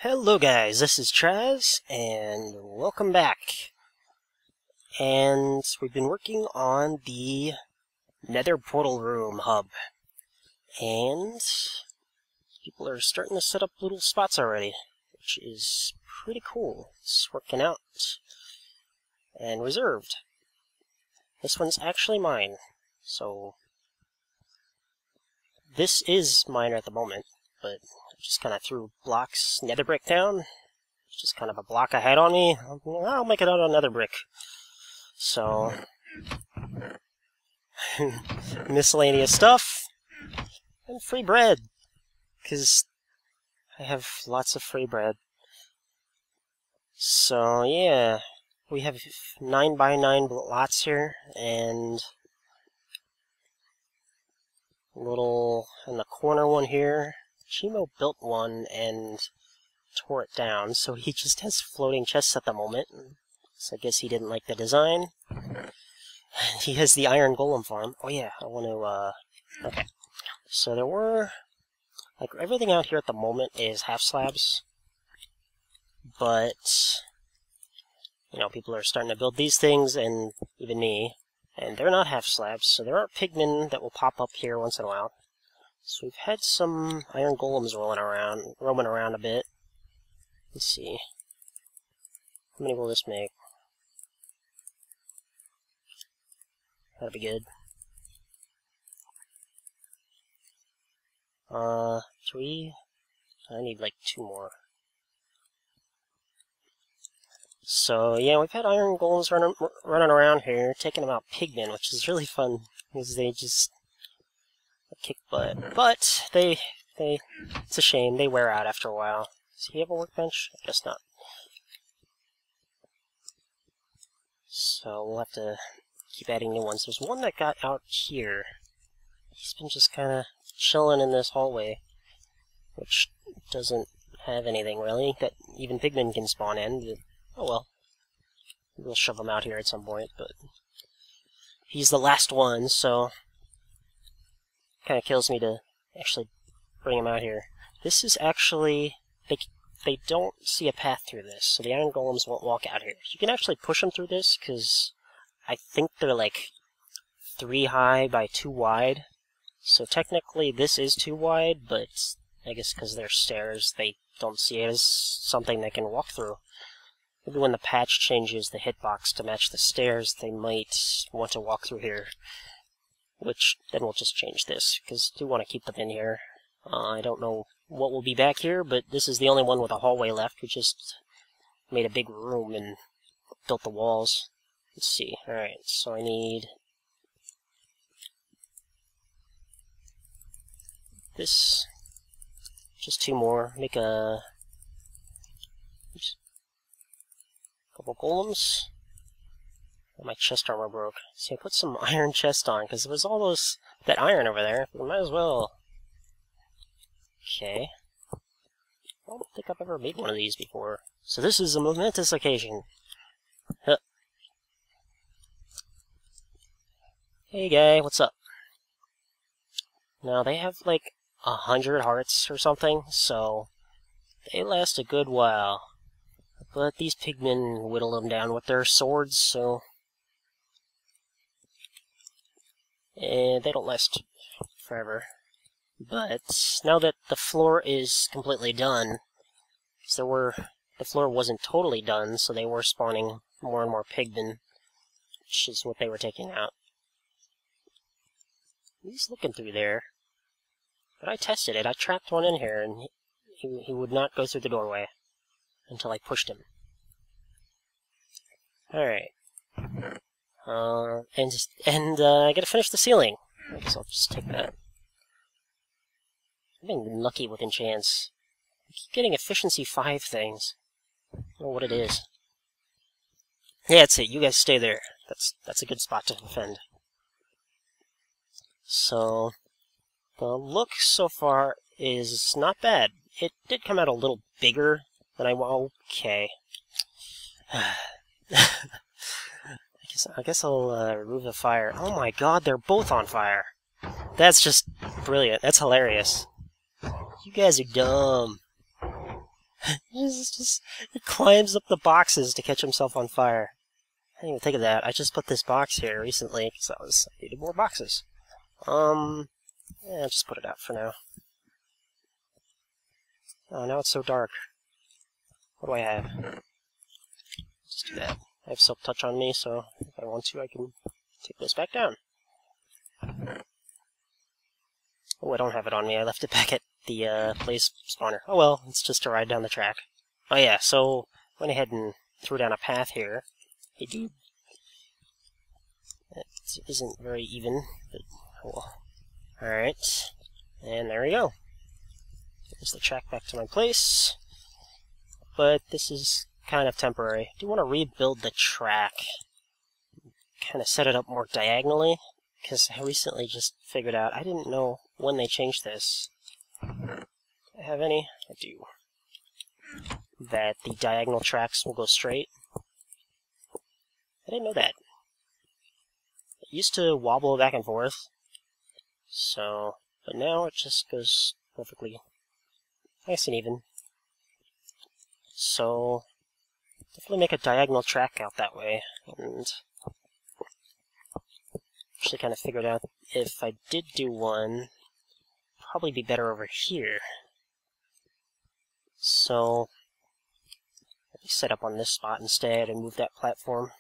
Hello guys, this is Traz, and welcome back. And we've been working on the Nether Portal Room hub. And people are starting to set up little spots already, which is pretty cool. It's working out. And reserved. This one's actually mine. So this is mine at the moment, but just kind of threw blocks, nether brick down. Just kind of a block I had on me. I'll make it out of nether brick. So, miscellaneous stuff, and free bread, because I have lots of free bread. So, yeah, we have 9x9 lots here, and a little in the corner one here. Chimo built one and tore it down, so he just has floating chests at the moment. So I guess he didn't like the design. He has the iron golem farm. Oh yeah, I want to, okay. So there were, like, everything out here at the moment is half slabs. But, you know, people are starting to build these things, and even me, and they're not half slabs, so there are pigmen that will pop up here once in a while. So we've had some iron golems roaming around a bit. Let's see. How many will this make? That'll be good. 3. I need like 2 more. So yeah, we've had iron golems running around here, taking them out pigmen, which is really fun because they just kick butt. But it's a shame, they wear out after a while. Does he have a workbench? I guess not. So we'll have to keep adding new ones. There's one that got out here. He's been just kind of chilling in this hallway, which doesn't have anything really that even pigmen can spawn in. But, oh well. We'll shove him out here at some point, but he's the last one, so kind of kills me to actually bring him out here. This is actually, they don't see a path through this, so the iron golems won't walk out here. You can actually push them through this, because I think they're like 3 high by 2 wide. So technically this is 2 wide, but I guess because they're stairs, they don't see it as something they can walk through. Maybe when the patch changes the hitbox to match the stairs, they might want to walk through here. Which, then we'll just change this, because I do want to keep them in here. I don't know what will be back here, but this is the only one with a hallway left. We just made a big room and built the walls. Let's see. Alright, so I need this. Just 2 more. Make a couple golems. My chest armor broke. See, I put some iron chest on, because there was all that iron over there. We might as well. Okay. I don't think I've ever made one of these before. So this is a momentous occasion. Huh. Hey guy, what's up? Now, they have like 100 hearts or something, so they last a good while. But these pigmen whittle them down with their swords, so and they don't last forever. But now that the floor is completely done, because the floor wasn't totally done, so they were spawning more and more pigmen, which is what they were taking out. He's looking through there, but I tested it. I trapped one in here, and he would not go through the doorway until I pushed him. Alright. I gotta finish the ceiling. I guess I'll just take that. I've been lucky with enchants. I keep getting efficiency 5 things. I don't know what it is. Yeah, that's it. You guys stay there. That's a good spot to defend. So, the look so far is not bad. It did come out a little bigger than I want. Okay. I guess I'll remove the fire. Oh my god, they're both on fire. That's just brilliant. That's hilarious. You guys are dumb. He climbs up the boxes to catch himself on fire. I didn't even think of that. I just put this box here recently because I needed more boxes. Yeah, just put it out for now. Oh, now it's so dark. What do I have? Just do that. I have silk touch on me, so if I want to, I can take this back down. Oh, I don't have it on me. I left it back at the place spawner. Oh well, it's just a ride down the track. Oh yeah, so went ahead and threw down a path here. Hey dude. It isn't very even, but oh well. Alright, and there we go. There's the track back to my place. But this is kind of temporary. I do want to rebuild the track. Kind of set it up more diagonally, because I recently just figured out, I didn't know when they changed this. Do I have any? I do. That the diagonal tracks will go straight. I didn't know that. It used to wobble back and forth. So, but now it just goes perfectly nice and even. So, definitely make a diagonal track out that way. And actually kind of figured out if I did do one, probably be better over here. So, let me set up on this spot instead and move that platform.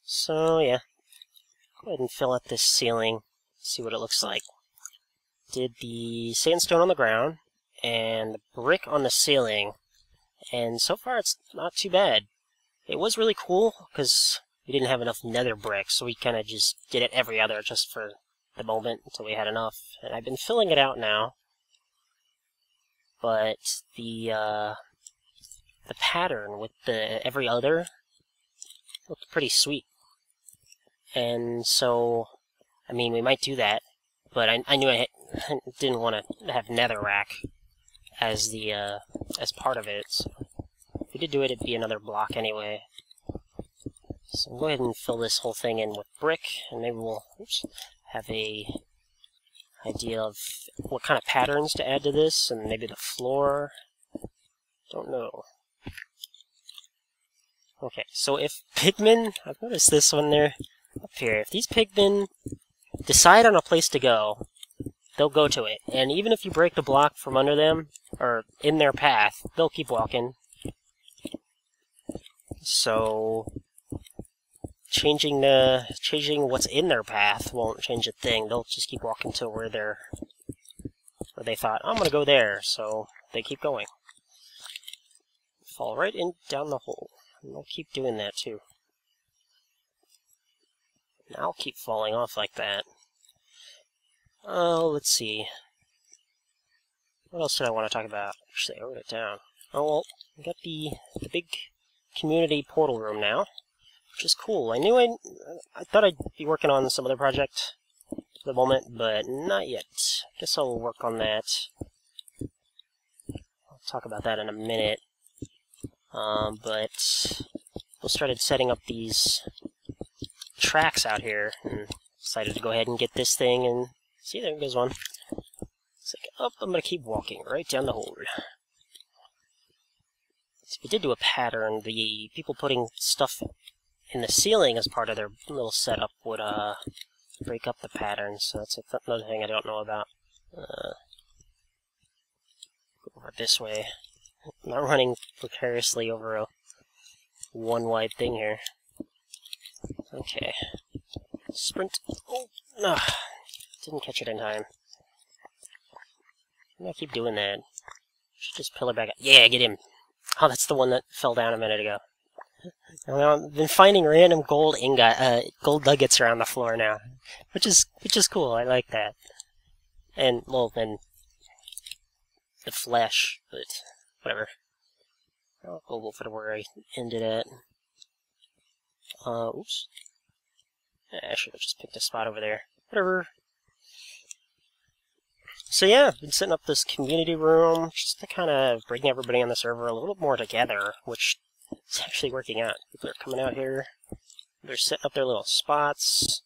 So, yeah. Go ahead and fill out this ceiling, see what it looks like. Did the sandstone on the ground, and the brick on the ceiling, and so far it's not too bad. It was really cool, because we didn't have enough nether bricks, so we kind of just did it every other just for the moment until we had enough. And I've been filling it out now, but the pattern with the every other looked pretty sweet. And so, I mean, we might do that, but I knew I didn't want to have netherrack as the as part of it. So if we did do it, it'd be another block anyway. So we'll go ahead and fill this whole thing in with brick, and maybe we'll have a idea of what kind of patterns to add to this, and maybe the floor. Don't know. Okay, so if pigmen, I've noticed this when they're up here, if these pigmen decide on a place to go, they'll go to it. And even if you break the block from under them, or in their path, they'll keep walking. So, changing what's in their path won't change a thing. They'll just keep walking to where they thought, I'm gonna go there, so they keep going. Fall right in down the hole. And they'll keep doing that too. And I'll keep falling off like that. Oh, let's see. What else did I want to talk about? Actually, I wrote it down. Oh, well, we got the big community portal room now, which is cool. I thought I'd be working on some other project at the moment, but not yet. Guess I'll work on that. I'll talk about that in a minute. But we started setting up these tracks out here, and decided to go ahead and get this thing, and see, there goes one. It's like, oh, I'm gonna keep walking right down the hole. So if we did do a pattern, the people putting stuff in the ceiling as part of their little setup would break up the pattern, so that's another thing I don't know about. Go over this way. I'm not running precariously over a one-wide thing here. Okay. Sprint. Oh, no. Didn't catch it in time. I'm gonna keep doing that. Should just pillar back up. Yeah, get him. Oh, that's the one that fell down a minute ago. I've been finding random gold nuggets around the floor now, which is cool. I like that. And well, then the flesh, but whatever. I'll go for where I ended at. Oops. I should have just picked a spot over there. Whatever. So yeah, I've been setting up this community room just to kind of bring everybody on the server a little more together, which is actually working out. People are coming out here, they're setting up their little spots,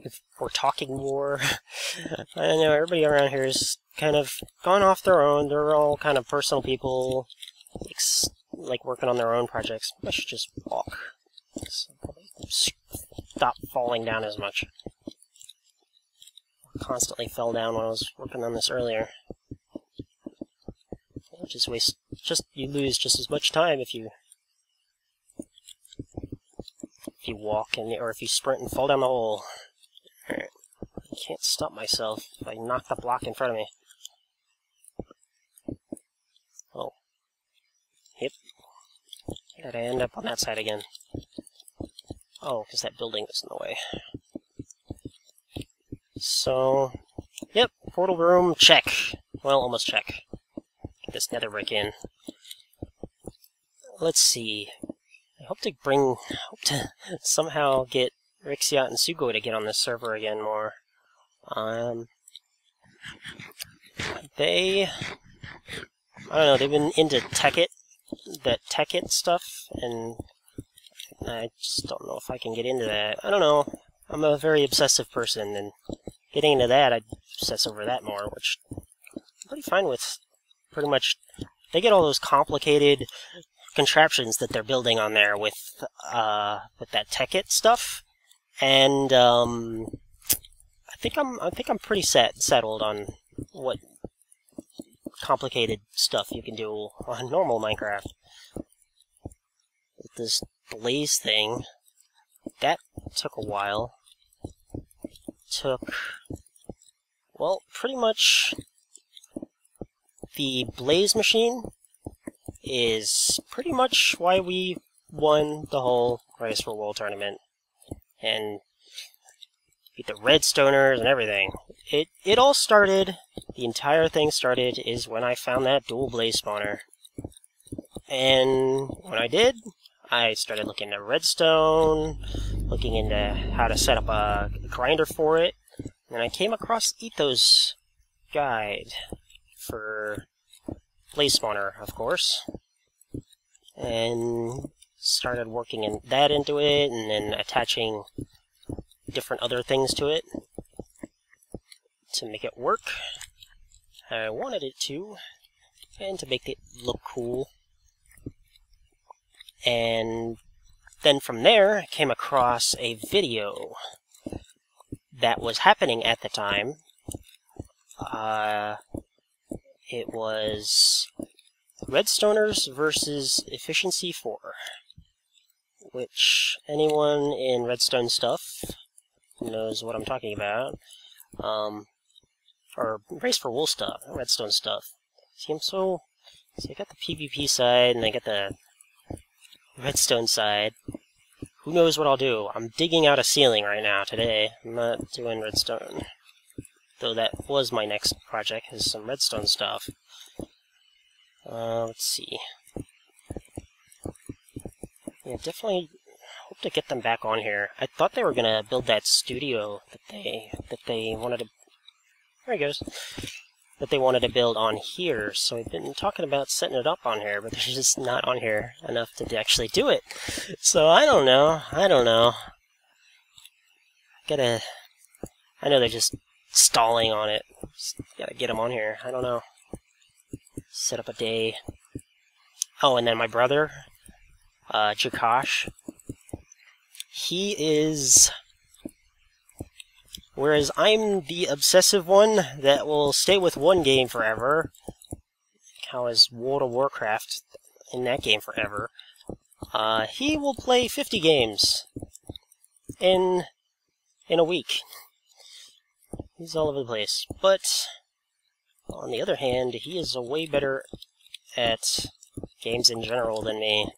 if we're talking more. I know everybody around here is kind of gone off their own. They're all kind of personal people, like working on their own projects. I should just walk. So stop falling down as much. I constantly fell down when I was working on this earlier. You lose just as much time if you walk or if you sprint and fall down the hole. Alright. I can't stop myself if I knock the block in front of me. Oh. Yep. I gotta end up on that side again. Oh, because that building was in the way. So, yep, portal room, check. Well, almost check. Get this nether brick in. Let's see. I hope to somehow get Rixiot and Sugo to get on this server again more. I don't know, they've been into Tekkit stuff, and I just don't know if I can get into that. I don't know. I'm a very obsessive person, and getting into that, I'd obsess over that more, which I'm pretty fine with. Pretty much, they get all those complicated contraptions that they're building on there with that Tekkit stuff, and I think I'm pretty settled on what complicated stuff you can do on normal Minecraft. With this blaze thing, that took a while. Well, pretty much the blaze machine is pretty much why we won the whole Race for World tournament. And beat the Redstoners and everything. It all started, the entire thing started, is when I found that dual blaze spawner. And when I did, I started looking at redstone, looking into how to set up a grinder for it, and I came across Etho's guide for blaze spawner, of course, and started working into it, and then attaching different other things to it to make it work. I wanted it to, and to make it look cool. And then from there, I came across a video that was happening at the time. It was Redstoners versus Efficiency 4, which anyone in Redstone stuff knows what I'm talking about. Or Race for Wool stuff, Redstone stuff. See, I got the PvP side, and I got the Redstone side. Who knows what I'll do? I'm digging out a ceiling right now today. I'm not doing redstone. Though that was my next project, is some redstone stuff. Let's see. Yeah, definitely hope to get them back on here. I thought they were gonna build that studio that they wanted to. There he goes. That they wanted to build on here, so I've been talking about setting it up on here, but they're just not on here enough to actually do it. So I don't know. I know they're just stalling on it. Just gotta get them on here. I don't know. Set up a day. Oh, and then my brother, Jakash, he is... Whereas I'm the obsessive one that will stay with one game forever, how is World of Warcraft in that game forever, he will play 50 games in a week. He's all over the place. But, on the other hand, he is way better at games in general than me.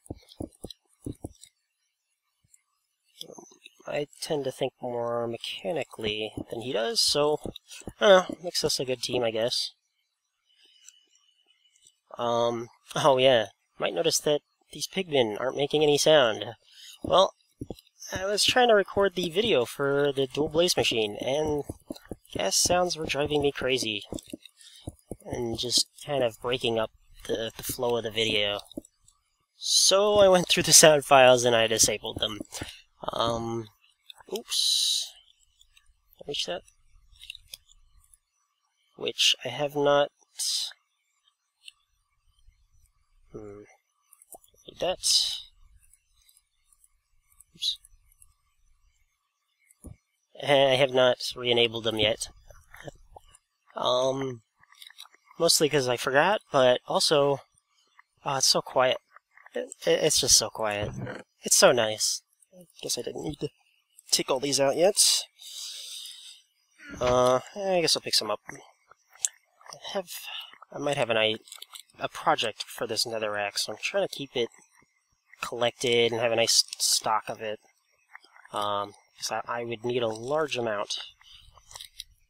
I tend to think more mechanically than he does, so, I don't know, makes us a good team, I guess. Oh yeah, might notice that these pigmen aren't making any sound. Well, I was trying to record the video for the dual blaze machine, and gas sounds were driving me crazy. And just kind of breaking up the flow of the video. So I went through the sound files and I disabled them. Oops. reach that? Which I have not. Need that. Oops. I have not re-enabled them yet. Mostly because I forgot, but also, oh, it's so quiet. It's just so quiet. It's so nice. I guess I didn't need to take all these out yet. I guess I'll pick some up. I might have a project for this netherrack, so I'm trying to keep it collected and have a nice stock of it. Because I would need a large amount,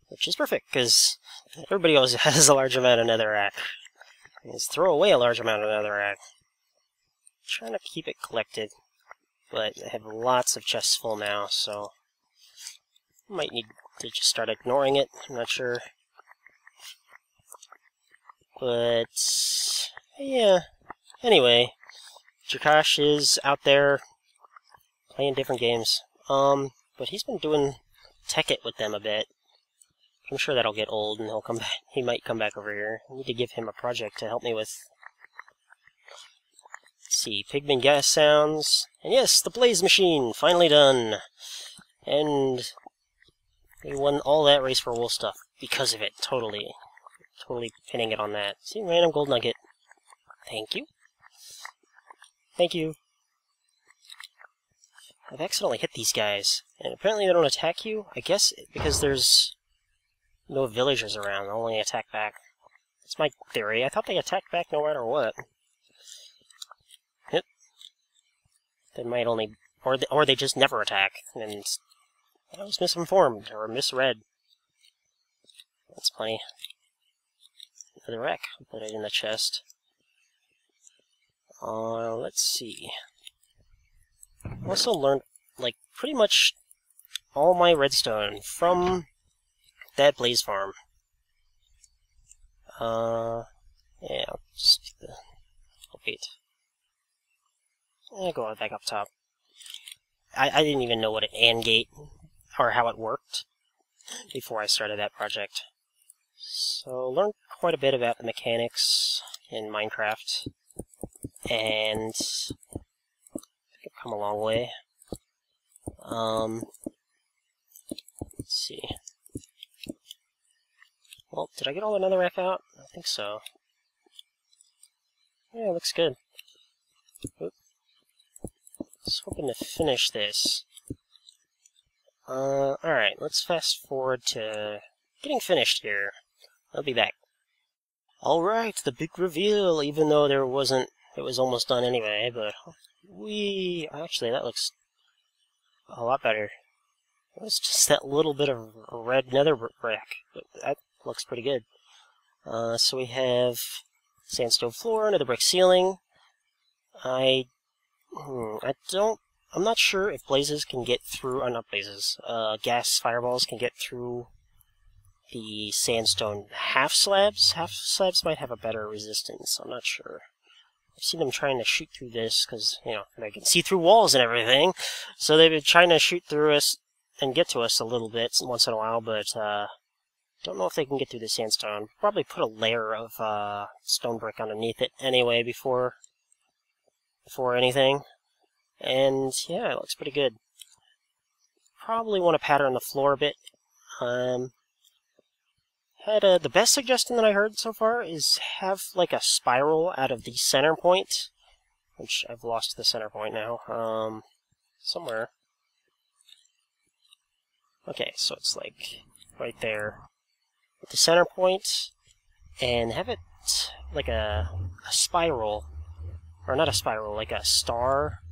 which is perfect because everybody always has a large amount of netherrack. Just throw away a large amount of netherrack. Trying to keep it collected, but I have lots of chests full now, so I might need to just start ignoring it. I'm not sure. But yeah. Anyway, Jakash is out there playing different games. But he's been doing Tekkit with them a bit. I'm sure that'll get old and he'll come back. He might come back over here. I need to give him a project to help me with. Let's see, Pigman gas sounds. And yes, the Blaze Machine, finally done. And we won all that race for wool stuff because of it, totally. Totally pinning it on that. See, random gold nugget. Thank you. Thank you. I've accidentally hit these guys, and apparently they don't attack you. I guess because there's no villagers around, they'll only attack back. That's my theory. I thought they attacked back no matter what. Yep. They might only, or they just never attack, and I was misinformed or misread. That's funny. Another wreck. I'll put it in the chest. Let's see. I also learned, like, pretty much all my redstone from that blaze farm. Yeah, I'll just do wait. I'll go back up top. I didn't even know what an AND gate, or how it worked, before I started that project. So, learned quite a bit about the mechanics in Minecraft, and I've come a long way. Let's see. Well, did I get all the netherrack out? I think so. Yeah, it looks good. Oop. Just hoping to finish this. Alright, let's fast forward to getting finished here. I'll be back. Alright, the big reveal, even though it was almost done anyway, but actually that looks a lot better. It was just that little bit of red netherrack, but that looks pretty good. So we have sandstone floor, another brick ceiling. I'm not sure if blazes can get through, or not blazes, gas fireballs can get through the sandstone half slabs. Half slabs might have a better resistance, I'm not sure. I've seen them trying to shoot through this, because, you know, they can see through walls and everything, so they've been trying to shoot through us and get to us a little bit once in a while, but, don't know if they can get through the sandstone. Probably put a layer of, stone brick underneath it anyway before anything. And, yeah, it looks pretty good. Probably want to pattern the floor a bit. The best suggestion that I heard so far is have, like, a spiral out of the center point. Which, I've lost the center point now. Somewhere. Okay, so it's, like, right there. At the center point, and have it like a spiral. Or not a spiral, like a star.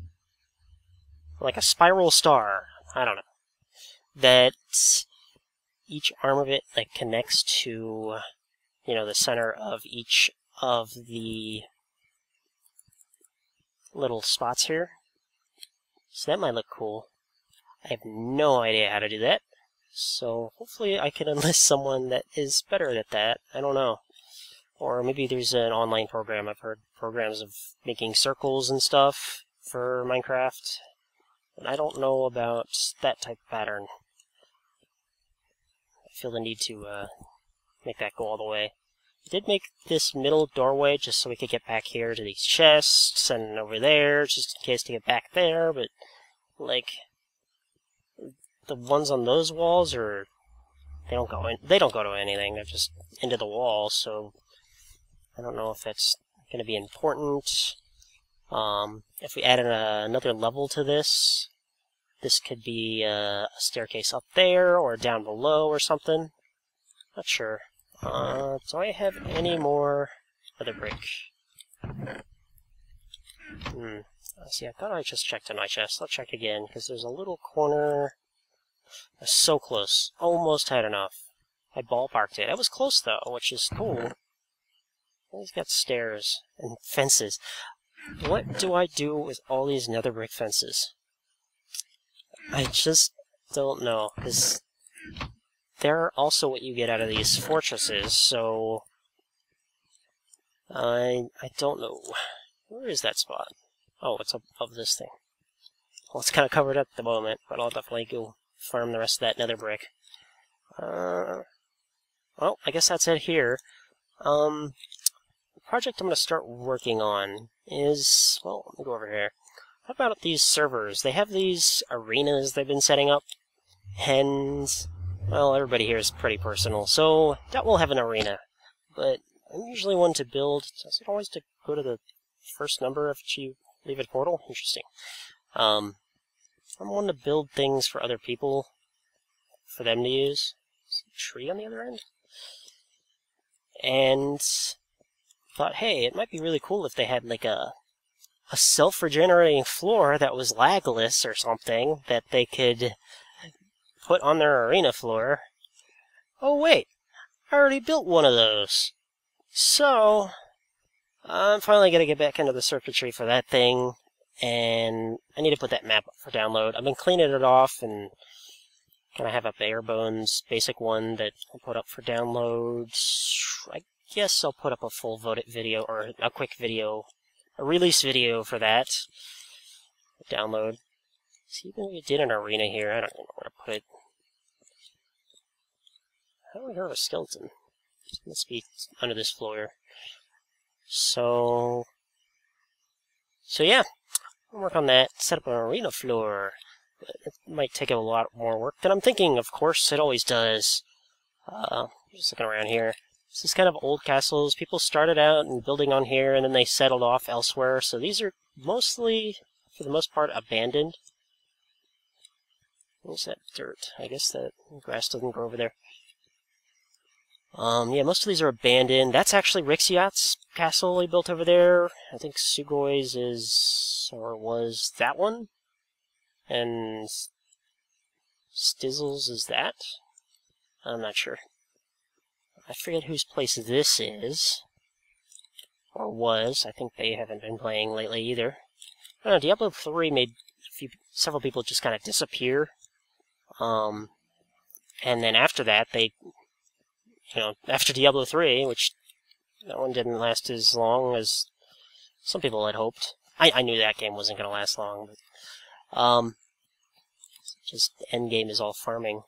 Like a spiral star. I don't know. That each arm of it, like, connects to, you know, the center of each of the little spots here. So that might look cool. I have no idea how to do that. So hopefully I can enlist someone that is better at that. I don't know. Or maybe there's an online program. I've heard programs of making circles and stuff for Minecraft. But I don't know about that type of pattern. feel the need to make that go all the way. I did make this middle doorway just so we could get back here to these chests and over there, just in case to get back there, but, like, the ones on those walls are, they don't go to anything, they're just into the wall, so I don't know if that's going to be important. If we added another level to this, this could be a staircase up there, or down below, or something. Not sure. Do I have any more other brick? See, I thought I just checked in my chest. I'll check again, because there's a little corner. So close. Almost had enough. I ballparked it. It was close, though, which is cool. He's got stairs and fences. What do I do with all these nether brick fences? I just don't know, because they're also what you get out of these fortresses, so I don't know. Where is that spot? Oh, it's above this thing. Well, it's kind of covered up at the moment, but I'll definitely go farm the rest of that nether brick. Well, I guess that's it here. The project I'm going to start working on is, well, let me go over here. How about these servers? They have these arenas they've been setting up, and, well, everybody here is pretty personal, so that will have an arena. But I'm usually one to build. Does it always go to the first number after you leave a portal? Interesting. I'm one to build things for other people, for them to use. Is there a tree on the other end? And thought, hey, it might be really cool if they had like a self-regenerating floor that was lagless or something that they could put on their arena floor. Oh wait, I already built one of those. So, I'm finally going to get back into the circuitry for that thing, and I need to put that map up for download. I've been cleaning it off and kind of have a bare bones basic one that I'll put up for downloads. I guess I'll put up a full video, or a quick video, a release video for that. Download. See, even if we did an arena here, I don't know where to put it. How do I hear a skeleton? It must be under this floor. So yeah, I'll work on that, set up an arena floor. It might take a lot more work than I'm thinking, of course, it always does. Just looking around here. This is kind of old castles. People started out and building on here, and then they settled off elsewhere, so these are mostly, for the most part, abandoned. What's that dirt? I guess that grass doesn't grow over there. Yeah, most of these are abandoned. That's actually Rixiat's castle he built over there. I think Sugoi's is, or was, that one. And Stizzle's is that? I'm not sure. I forget whose place this is. Or was. I think they haven't been playing lately either. I don't know, Diablo 3 made several people just kind of disappear. And then after that, they, after Diablo 3, which that one didn't last as long as some people had hoped. I knew that game wasn't going to last long, but, just the end game is all farming.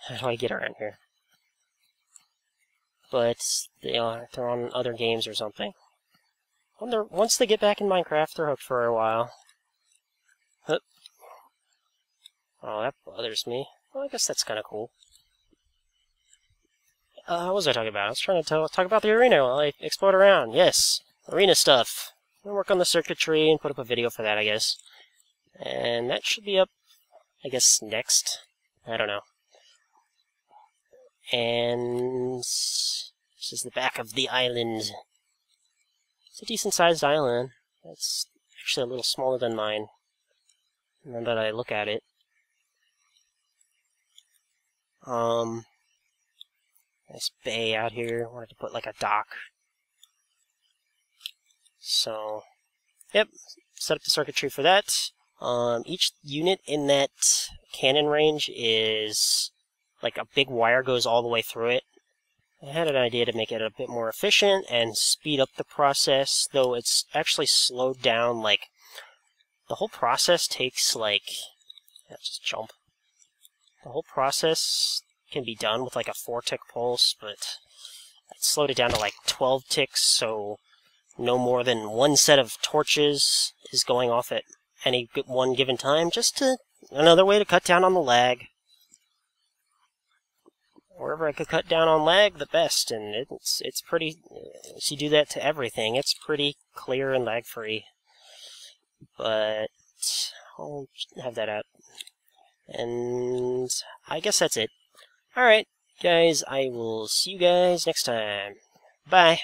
How do I get around here? But they're on other games or something. Once they get back in Minecraft, they're hooked for a while. Oh, that bothers me. Well, I guess that's kind of cool. What was I talking about? I was trying to talk about the arena while I explode around. Yes, arena stuff. I'll work on the circuitry and put up a video for that, I guess. And that should be up, I guess, next. I don't know. And this is the back of the island. It's a decent-sized island. It's actually a little smaller than mine, now that I look at it. Nice bay out here. Wanted to put like a dock. So, yep, set up the circuitry for that. Each unit in that cannon range is like a big wire goes all the way through it. I had an idea to make it a bit more efficient and speed up the process, though it's actually slowed down. Like, the whole process takes like, just jump. The whole process can be done with like a 4-tick pulse, but I slowed it down to like 12 ticks, so no more than one set of torches is going off at any one given time, just to another way to cut down on the lag. Wherever I could cut down on lag, the best, and it's pretty, if you do that to everything, it's pretty clear and lag-free. But I'll have that out. And I guess that's it. Alright, guys, I will see you guys next time. Bye!